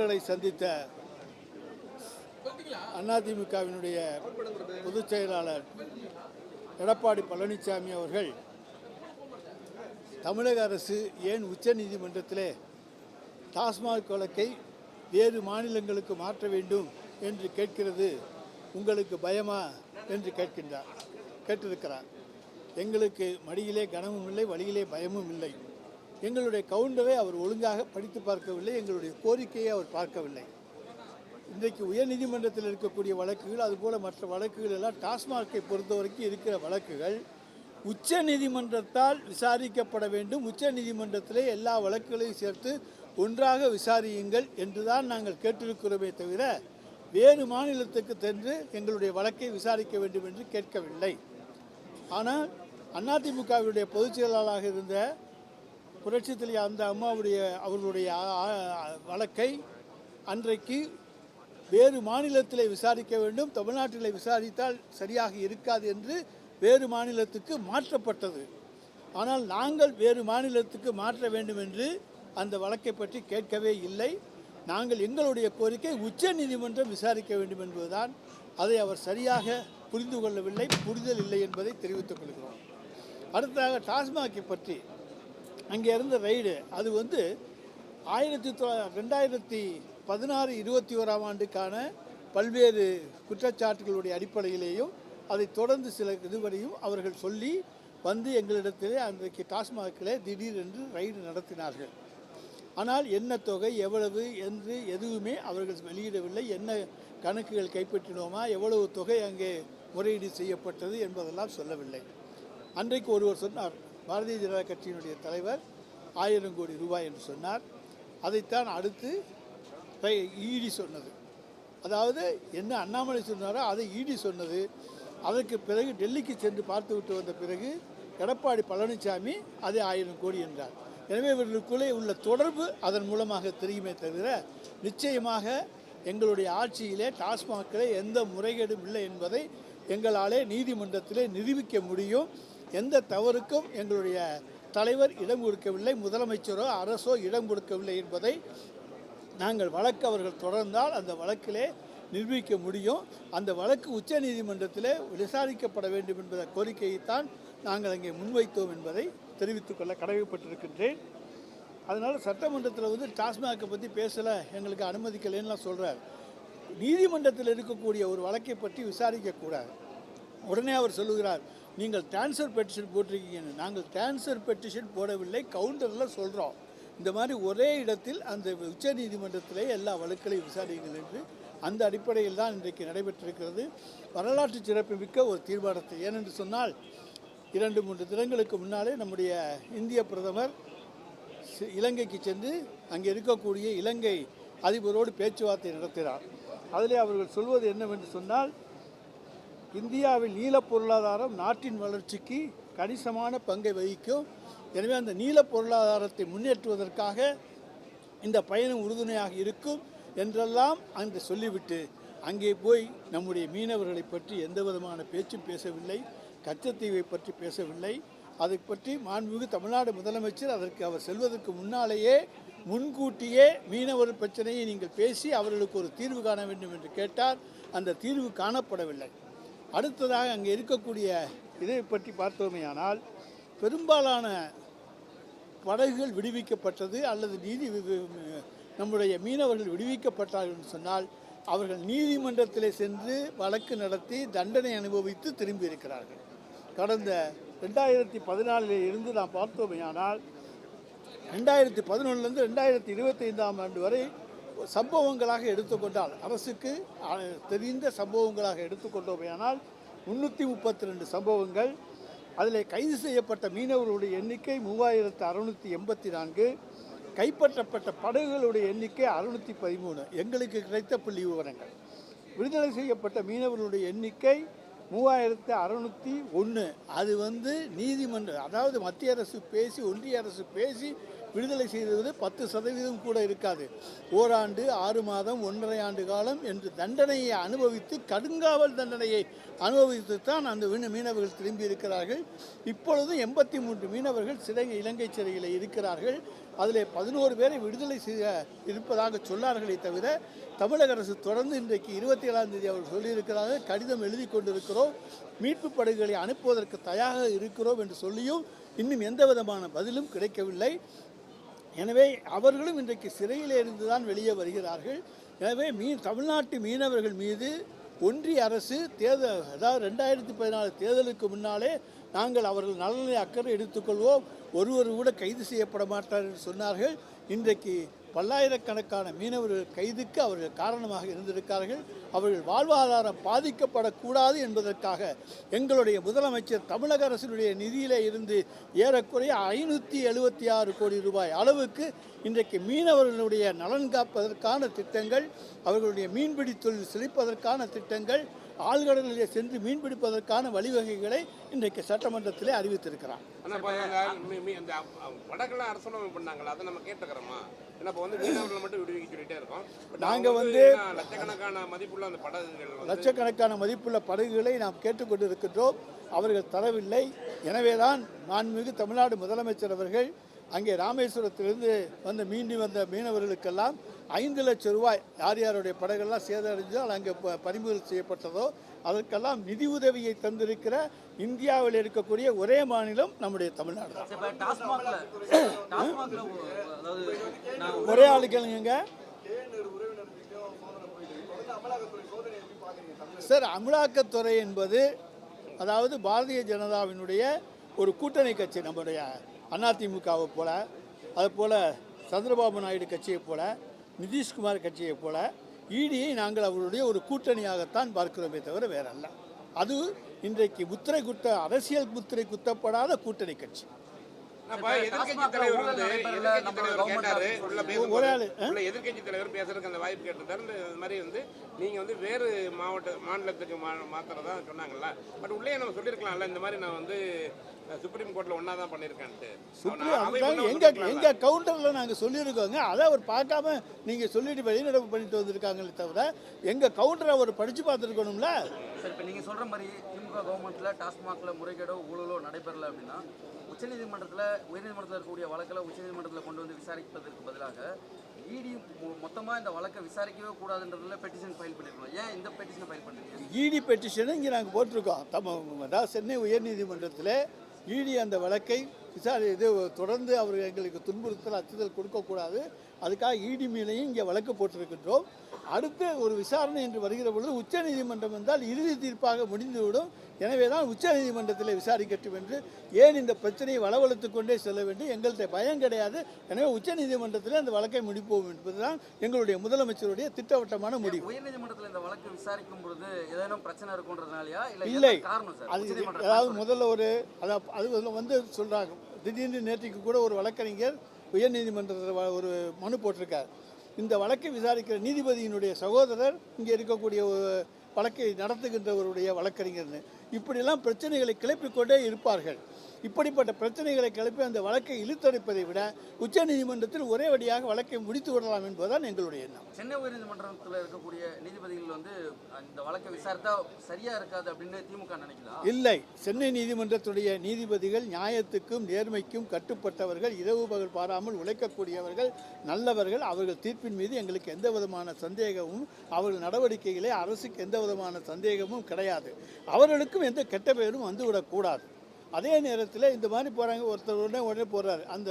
செய்தியாளர்களை சந்தித்த அதிமுகவினுடைய பொதுச் செயலாளர் எடப்பாடி பழனிசாமி அவர்கள் தமிழக அரசு ஏன் உச்சநீதிமன்றத்திலே டாஸ்மாக் வழக்கை வேறு மாநிலங்களுக்கு மாற்ற வேண்டும் என்று கேட்கிறது, உங்களுக்கு பயமா என்று கேட்டிருக்கிறார். எங்களுக்கு மடியிலே கனமும் இல்லை, வழியிலே பயமும் இல்லை. எங்களுடைய கவுண்டரை அவர் ஒழுங்காக படித்து பார்க்கவில்லை, எங்களுடைய கோரிக்கையை அவர் பார்க்கவில்லை. இன்றைக்கு உயர்நீதிமன்றத்தில் இருக்கக்கூடிய வழக்குகள், அதுபோல் மற்ற வழக்குகள் எல்லாம் டாஸ்மாகை பொறுத்த வரைக்கும் இருக்கிற வழக்குகள் உச்ச நீதிமன்றத்தால் விசாரிக்கப்பட வேண்டும். உச்ச நீதிமன்றத்திலே எல்லா வழக்குகளையும் சேர்த்து ஒன்றாக விசாரியுங்கள் என்றுதான் நாங்கள் கேட்டிருக்கிறோமே தவிர வேறு மாநிலத்துக்கு சென்று எங்களுடைய வழக்கை விசாரிக்க வேண்டும் என்று கேட்கவில்லை. ஆனால் அதிமுகவுடைய பொதுச் செயலாளராக இருந்த புரட்சித் தலைவர் அந்த அவர்களுடைய வழக்கை அன்றைக்கு வேறு மாநிலத்திலே விசாரிக்க வேண்டும், தமிழ்நாட்டிலே விசாரித்தால் சரியாக இருக்காது என்று வேறு மாநிலத்துக்கு மாற்றப்பட்டது. ஆனால் நாங்கள் வேறு மாநிலத்துக்கு மாற்ற வேண்டும் என்று அந்த வழக்கை பற்றி கேட்கவே இல்லை. நாங்கள் எங்களுடைய கோரிக்கை உச்ச நீதிமன்றம் விசாரிக்க வேண்டும் என்பதுதான். அதை அவர் சரியாக புரிந்து கொள்ளவில்லை, புரிதல் இல்லை என்பதை தெரிவித்துக் கொள்கிறோம். அடுத்ததாக டாஸ்மாகை பற்றி அங்கே இருந்த ரைடு, அது 2016-21 ஆண்டுக்கான பல்வேறு குற்றச்சாட்டுகளுடைய அடிப்படையிலேயும் அதை தொடர்ந்து சில இதுவரையும் அவர்கள் சொல்லி எங்களிடத்திலே அன்றைக்கு டாஸ்மாகிலே திடீரென்று ரைடு நடத்தினார்கள். ஆனால் என்ன தொகை எவ்வளவு என்று எதுவுமே அவர்கள் வெளியிடவில்லை. என்ன கணக்குகள் கைப்பற்றினோமா, எவ்வளவு தொகை அங்கே முறையீடு செய்யப்பட்டது என்பதெல்லாம் சொல்லவில்லை. அன்றைக்கு ஒருவர் சொன்னார், பாரதிய ஜனதா கட்சியினுடைய தலைவர் 1000 கோடி ரூபாய் என்று சொன்னார். அதைத்தான் அடுத்து இடி சொன்னது. அதாவது என்ன அண்ணாமலை சொன்னாரோ அதை இடி சொன்னது. அதற்கு பிறகு டெல்லிக்கு சென்று பார்த்துவிட்டு வந்த பிறகு எடப்பாடி பழனிசாமி அதே 1000 கோடி என்றார். எனவே இவர்களுக்குள்ளே உள்ள தொடர்பு அதன் மூலமாக தெரியுமே தவிர நிச்சயமாக எங்களுடைய ஆட்சியிலே டாஸ்மாகிலே எந்த முறைகேடும் இல்லை என்பதை எங்களாலே நீதிமன்றத்திலே நிரூபிக்க முடியும். எந்த தவறுக்கும் எங்களுடைய தலைவர் இடம் கொடுக்கவில்லை, முதலமைச்சரோ அரசோ இடம் கொடுக்கவில்லை என்பதை நாங்கள் வழக்கு அவர்கள் தொடர்ந்தால் அந்த வழக்கிலே நிரூபிக்க முடியும். அந்த வழக்கு உச்ச நீதிமன்றத்திலே விசாரிக்கப்பட வேண்டும் என்பத கோரிக்கையைத்தான் நாங்கள் அங்கே முன்வைத்தோம் என்பதை தெரிவித்துக் கொள்ள கடமைப்பட்டிருக்கின்றேன். அதனால் சட்டமன்றத்தில் டாஸ்மாகை பற்றி பேசலை, எங்களுக்கு அனுமதிக்கலைன்னு சொல்கிறார். நீதிமன்றத்தில் இருக்கக்கூடிய ஒரு வழக்கை பற்றி விசாரிக்கக்கூடாது. உடனே அவர் சொல்லுகிறார், நீங்கள் டிரான்ஸ்ஃபர் பெட்டிஷன் போட்டிருக்கீங்கன்னு. நாங்கள் டிரான்ஸ்ஃபர் பெட்டிஷன் போடவில்லை, கவுண்டரில் சொல்கிறோம். இந்த மாதிரி ஒரே இடத்தில் அந்த உச்ச நீதிமன்றத்திலே எல்லா வழக்குகளையும் விசாரிங்கள் என்று அந்த அடிப்படையில் தான் இன்றைக்கு நடைபெற்றிருக்கிறது. வரலாற்று சிறப்புமிக்க ஒரு தீர்மானத்தை, ஏனென்று சொன்னால் 2-3 தினங்களுக்கு முன்னாலே நம்முடைய இந்திய பிரதமர் இலங்கைக்கு சென்று அங்கே இருக்கக்கூடிய இலங்கை அதிபரோடு பேச்சுவார்த்தை நடத்தினார். அதிலே அவர்கள் சொல்வது என்னவென்று சொன்னால், இந்தியாவில் நீல பொருளாதாரம் நாட்டின் வளர்ச்சிக்கு கணிசமான பங்கை வகிக்கும். எனவே அந்த நீல பொருளாதாரத்தை முன்னேற்றுவதற்காக இந்த பயணம் உறுதுணையாக இருக்கும் என்றெல்லாம் அங்கே சொல்லிவிட்டு அங்கே போய் நம்முடைய மீனவர்களை பற்றி எந்த விதமான பேச்சும் பேசவில்லை, கச்சத்தீவை பற்றி பேசவில்லை. அதை பற்றி மாண்புமிகு தமிழ்நாடு முதலமைச்சர் அதற்கு அவர் செல்வதற்கு முன்கூட்டியே மீனவர் பிரச்சனையை நீங்கள் பேசி அவர்களுக்கு ஒரு தீர்வு காண வேண்டும் என்று கேட்டார். அந்த தீர்வு காணப்படவில்லை. அடுத்ததாக அங்கே இருக்கக்கூடிய இதை பற்றி பார்த்தோமேயானால், பெரும்பாலான படகுகள் விடுவிக்கப்பட்டது அல்லது நம்முடைய மீனவர்கள் விடுவிக்கப்பட்டார்கள் என்று சொன்னால் அவர்கள் நீதிமன்றத்திலே சென்று வழக்கு நடத்தி தண்டனை அனுபவித்து திரும்பி இருக்கிறார்கள். கடந்த 2014 இருந்து நாம் பார்த்தோமேயானால் 2011 2025 ஆண்டு வரை சம்பவங்களாக எடுத்துக்கொண்டால், அரசுக்கு தெரிந்த சம்பவங்களாக எடுத்துக்கொண்டோமேயானால் 332 சம்பவங்கள். அதில் கைது செய்யப்பட்ட மீனவர்களுடைய எண்ணிக்கை 3684, கைப்பற்றப்பட்ட படகுகளுடைய எண்ணிக்கை 613. எங்களுக்கு கிடைத்த புள்ளி விவரங்கள். விடுதலை செய்யப்பட்ட மீனவர்களுடைய எண்ணிக்கை 3601. அது நீதிமன்றம், அதாவது மத்திய அரசு பேசி ஒன்றிய அரசு பேசி விடுதலை செய்தது 10% கூட இருக்காது. ஓராண்டு 6 மாதம் 1.5 ஆண்டு காலம் என்று தண்டனையை அனுபவித்து, கடுங்காவல் தண்டனையை அனுபவித்துத்தான் அந்த மீனவர்கள் திரும்பி இருக்கிறார்கள். இப்பொழுது 83 மீனவர்கள் இலங்கை சிறையில் இருக்கிறார்கள். அதில் 11 பேரை விடுதலை செய்ய இருப்பதாக சொன்னார்களே தவிர தமிழக அரசு தொடர்ந்து இன்றைக்கு 27ஆம் தேதி அவர் சொல்லியிருக்கிறார்கள், கடிதம் எழுதி கொண்டிருக்கிறோம், மீட்பு படகுகளை அனுப்புவதற்கு தயாராக இருக்கிறோம் என்று சொல்லியும் இன்னும் எந்த விதமான பதிலும் கிடைக்கவில்லை. எனவே அவர்களும் இன்றைக்கு சிறையில் இருந்துதான் வெளியே வருகிறார்கள். எனவே தமிழ்நாட்டு மீனவர்கள் மீது ஒன்றிய அரசு தேர்தல், அதாவது 2014 தேர்தலுக்கு முன்னாலே நாங்கள் அவர்கள் நலனை அக்கறை எடுத்துக்கொள்வோம், ஒருவர் கூட கைது செய்யப்பட மாட்டார் என்று சொன்னார்கள். இன்றைக்கு பல்லாயிரக்கணக்கான மீனவர்கள் கைதுக்கு அவர்கள் காரணமாக இருந்திருக்கிறார்கள். அவர்கள் வாழ்வாதாரம் பாதிக்கப்படக்கூடாது என்பதற்காக எங்களுடைய முதலமைச்சர் தமிழக அரசினுடைய நிதியிலே இருந்து ஏறக்குறைய 576 கோடி ரூபாய் அளவுக்கு இன்றைக்கு மீனவர்களுடைய நலன் காப்பதற்கான திட்டங்கள், அவர்களுடைய மீன்பிடி தொழில் செழிப்பதற்கான திட்டங்கள், ஆழ்கடலிலே சென்று மீன்பிடிப்பதற்கான வழிவகைகளை இன்றைக்கு சட்டமன்றத்திலே அறிவித்திருக்கிறார். வடக்கெல்லாம் அரசாங்கம் பண்ணாங்களா, அதை நம்ம கேட்டுக்கிறோமா? ஏன்னா இப்போ வந்து மீனவர்கள் மட்டும் விடுவிக்க சொல்லிட்டே இருக்கோம். நாங்கள் வந்து லட்சக்கணக்கான மதிப்புள்ள அந்த படகுகள், லட்சக்கணக்கான மதிப்புள்ள படகுகளை நாம் கேட்டுக்கொண்டிருக்கின்றோம், அவர்கள் தரவில்லை. எனவேதான் மாண்புமிகு தமிழ்நாடு முதலமைச்சர் அவர்கள் அங்கே ராமேஸ்வரத்திலிருந்து மீண்டும் வந்த மீனவர்களுக்கெல்லாம் 5 லட்சம் ரூபாய், யார் யாருடைய படகெல்லாம் சேதமடைஞ்சால் அங்கே பறிமுதல் செய்யப்பட்டதோ அதற்கெல்லாம் நிதி உதவியை தந்திருக்கிற இந்தியாவில் இருக்கக்கூடிய ஒரே மாநிலம் நம்முடைய தமிழ்நாடு தான். ஒரே ஆளுங்க சார். அமலாக்கத்துறை என்பது அதாவது பாரதிய ஜனதாவினுடைய ஒரு கூட்டணி கட்சி, நம்முடைய அதிமுகவை போல, அதுபோல் சந்திரபாபு நாயுடு கட்சியை போல, நிதிஷ்குமார் கட்சியை போல இடியை நாங்கள் அவருடைய ஒரு கூட்டணியாகத்தான் பார்க்கிறோமே தவிர வேற அல்ல. அது இன்றைக்கு முத்திரை அரசியல் முத்திரை குத்தப்படாத கூட்டணி கட்சி. எதிர்கட்சி தலைவர் பேசுறதுக்கு அந்த வாய்ப்பு கேட்டிருந்தாரு. இந்த மாதிரி வந்து நீங்க வந்து வேறு மாநிலத்துக்கு மாத்திரதா சொன்னாங்கல்ல, பட் உள்ளே நம்ம சொல்லியிருக்கலாம்ல, இந்த மாதிரி நான் வந்து சுப்ரீம் கோர்ட்ல ஒன்னா தான் பண்ணியிருக்கேன்ட்டு. எங்க கவுண்டர்ல நாங்க சொல்லியிருக்கோங்க, அதை அவர் பார்க்காம நீங்க சொல்லிட்டு வெளிநடப்பு பண்ணிட்டு வந்திருக்காங்களே தவிர எங்க கவுண்டரை அவர் படிச்சு பார்த்துருக்கணும்ல. சார், இப்போ நீங்க சொல்ற மாதிரி திமுக கவர்மெண்ட்ல டாஸ்மாக்ல முறைகேடோ ஊழலோ நடைபெறல அப்படின்னா உயர்நீதிமன்றத்தில் இருக்கக்கூடிய வழக்கில் உச்சநீதிமன்றத்தில் கொண்டு வந்து விசாரிப்பதற்கு பதிலாக இடி மொத்தமாக இந்த வழக்கை விசாரிக்கவே கூடாதுன்றதுல பெட்டிஷன் ஃபைல் பண்ணிருக்கோம். ஏன் இந்த பெட்டிஷனை ஃபைல் பண்ணுறீங்க? இடி பெட்டிஷனை இங்கே நாங்கள் போட்டிருக்கோம். அதாவது சென்னை உயர்நீதிமன்றத்தில் இடி அந்த வழக்கை தொடர்ந்து அவர் எங்களுக்கு துன்புறுத்தல் அச்சுறுத்தல் கொடுக்கக்கூடாது, அதுக்காக இடி மேலேயும் இங்கே வழக்கு போட்டிருக்கின்றோம். அடுத்த ஒரு விசாரணை என்று வருகிற பொழுது உச்சநீதிமன்றம் வந்தால் இறுதி தீர்ப்பாக முடிந்துவிடும். எனவே தான் உச்சநீதிமன்றத்தில் விசாரிக்கட்டும் என்று, ஏன் இந்த பிரச்சனையை வளவழுத்து கொண்டே செல்ல வேண்டும், எங்கள்கிட்ட பயம் கிடையாது. எனவே உச்சநீதிமன்றத்தில் அந்த வழக்கை முடிப்போம் என்பதுதான் எங்களுடைய முதலமைச்சருடைய திட்டவட்டமான முடிவு. உயர்நீதிமன்றத்தில் இந்த வழக்கு விசாரிக்கும் பொழுது ஏதேனும் பிரச்சனை இருக்குன்றதுனாலயா இல்லை? அதாவது முதல்ல அது சொல்றாங்க, திடீர்னு நேற்றுக்கு கூட ஒரு வழக்கறிஞர் உயர்நீதிமன்றத்தில் ஒரு மனு போட்டிருக்கார். இந்த வழக்கை விசாரிக்கிற நீதிபதியினுடைய சகோதரர் இங்கே இருக்கக்கூடிய வழக்கை நடத்துகின்றவருடைய வழக்கறிஞர்னு இப்படியெல்லாம் பிரச்சனைகளை கிளப்பிக்கொண்டே இருப்பார்கள். இப்படிப்பட்ட பிரச்சனைகளை கிளப்பி அந்த வழக்கை இழுத்தடிப்பதை விட உச்சநீதிமன்றத்தில் ஒரே வழியாக வழக்கை முடித்து விடலாம் என்பதுதான் எங்களுடைய எண்ணம். சென்னை உயர்நீதிமன்றத்தில் இருக்கக்கூடிய நீதிபதிகள் வந்து இந்த வழக்கை விசாரித்தா சரியா இருக்காது அப்படின்னு திமுக நினைக்கலாம். இல்லை, சென்னை நீதிமன்றத்துடைய நீதிபதிகள் நியாயத்துக்கும் நேர்மைக்கும் கட்டுப்பட்டவர்கள், இரவு பகல் பாராமல் உழைக்கக்கூடியவர்கள், நல்லவர்கள். அவர்கள் தீர்ப்பின் மீது எங்களுக்கு எந்த விதமான சந்தேகமும், அவர்கள் நடவடிக்கைகளே அரசுக்கு எந்த விதமான சந்தேகமும் கிடையாது. அவர்களுக்கும் எந்த கெட்ட பெயரும் வந்துவிடக்கூடாது. அதே நேரத்தில் இந்த மாதிரி போகிறாங்க, ஒருத்தர் உடனே போடுறாரு, அந்த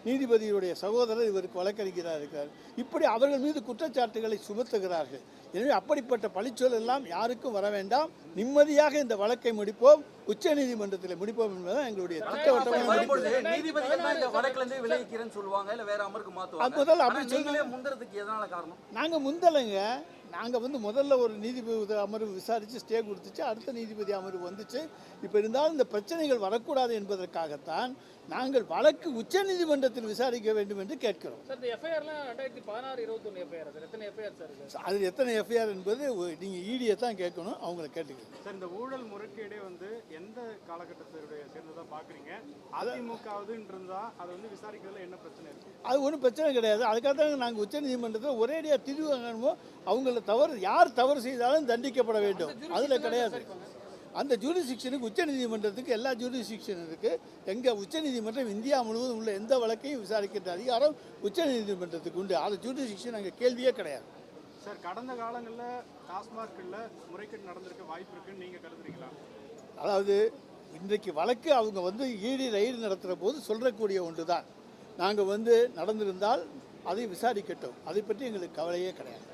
நீதிபதியுடைய சகோதரர் இவருக்கு வழக்கறிஞராக இருக்கார், இப்படி அவர்கள் மீது குற்றச்சாட்டுகளை சுமத்துகிறார்கள். எனவே அப்படிப்பட்ட பழிச்சொல் எல்லாம் யாருக்கும் வர வேண்டாம். நிம்மதியாக இந்த வழக்கை முடிப்போம், உச்ச நீதிமன்றத்தில் முடிப்போம் என்பதுதான் எங்களுடைய திட்டவட்டமான நாங்கள் முந்தலைங்க. நாங்கள் முதல்ல ஒரு நீதிபதி அமர்வு விசாரித்து ஸ்டே கொடுத்துச்சு, அடுத்த நீதிபதி அமர்வு வந்துச்சு. இப்போ இருந்தாலும் இந்த பிரச்சனைகள் வரக்கூடாது என்பதற்காகத்தான் நாங்கள் வழக்கு உச்ச நீதிமன்றத்தில் விசாரிக்க வேண்டும் என்று கேட்கிறோம். அது எத்தனை எஃப்ஐஆர் என்பது நீங்கள் இடியை தான் கேட்கணும், அவங்களை கேட்டுக்கணும். சார், இந்த ஊழல் முறைகேடே எந்த காலகட்டத்தை சேர்ந்ததாக பார்க்குறீங்க? அதிமுகவுன்னு இருந்தால் அதை விசாரிக்கிறதுல என்ன பிரச்சனை இருக்குது? அது ஒன்றும் பிரச்சனை கிடையாது. அதுக்காக தான் நாங்கள் உச்ச நீதிமன்றத்தில் ஒரேடியாக தீர்வு காணணுமோ, அவங்கள யார் தவறு செய்தாலும் தண்டிக்கப்பட வேண்டும், அதில் கிடையாது. அந்த ஜூரிஸ்டிக்ஷனுக்கு உச்சநீதிமன்றத்துக்கு எல்லா ஜூரிஸ்டிக்ஷன் இருக்குது. எங்கள் உச்சநீதிமன்றம் இந்தியா முழுவதும் உள்ள எந்த வழக்கையும் விசாரிக்கின்ற அதிகாரம் உச்சநீதிமன்றத்துக்கு உண்டு. அது ஜூரிஸ்டிக்ஷன் அங்கே கேள்வியே கிடையாது. சார், கடந்த காலங்களில் டாஸ்மார்க்கில் முறைகேடு நடந்திருக்க வாய்ப்பு இருக்குன்னு நீங்கள் கருதுறீங்களா? அதாவது இன்றைக்கு வழக்கு அவங்க வந்து ஈடி ரைடு நடத்துகிற போது சொல்கிறக்கூடிய ஒன்று தான். நாங்கள் வந்து நடந்திருந்தால் அதை விசாரிக்கட்டும், அதை பற்றி எங்களுக்கு கவலையே கிடையாது.